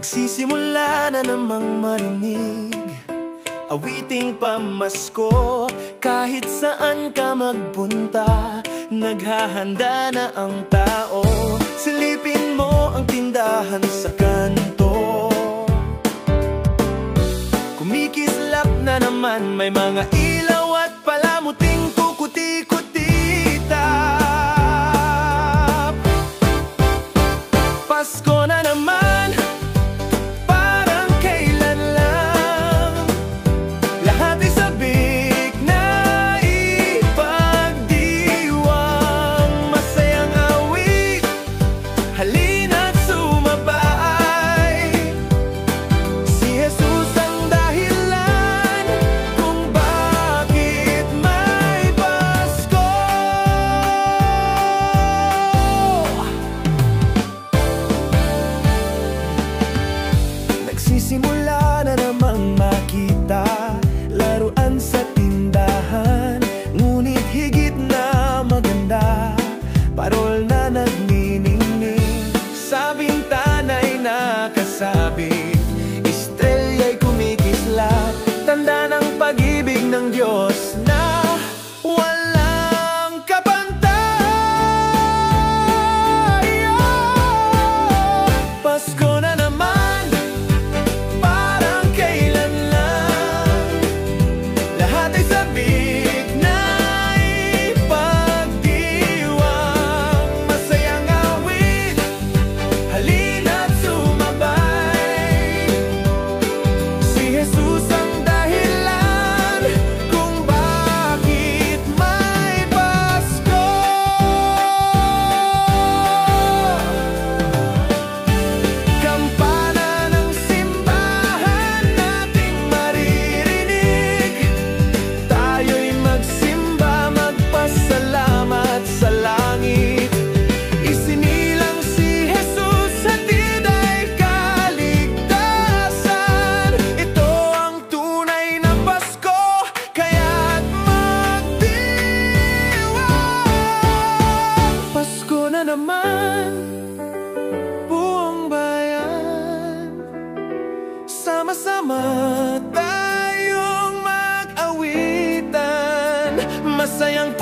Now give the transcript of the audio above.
Nagsisimula na namang marinig awiting pamasko. Kahit saan ka magpunta, naghahanda na ang tao. Silipin mo ang tindahan sa kanto, kumikislap na naman, may mga ilaw at palamuting kukuti-kutitap. Pasko na naman, parang kailan lang. Lahat ay sabik na ipagdiwang. Masayang awit, halina't sumabay. Si Jesus ang dahilan kung bakit may Pasko. Nagsisimula na namang makita laruan sa tindahan, ngunit higit na maganda, parol na nagniningning. Sa bintana'y nakasabit, estrelya'y kumikislap, tanda ng pag-ibig ng Diyos na walang kapantay. Pasko na naman, parang kailan lang. Lahat ay sabik na ipagdiwang. Masayang awit, halina't sumabay. Si Jesus ang dahilan kung bakit may Pasko. Kampana ng simbahan nating maririnig, tayo'y magsimba, magpasalamat sa langit. Isinilang si Jesus, hatid ay kaligtasan. Ito ang tunay na Pasko, kaya't magdiwang. Pasko na naman, buong bayan, sama-sama tayong mag-awitan. Masayang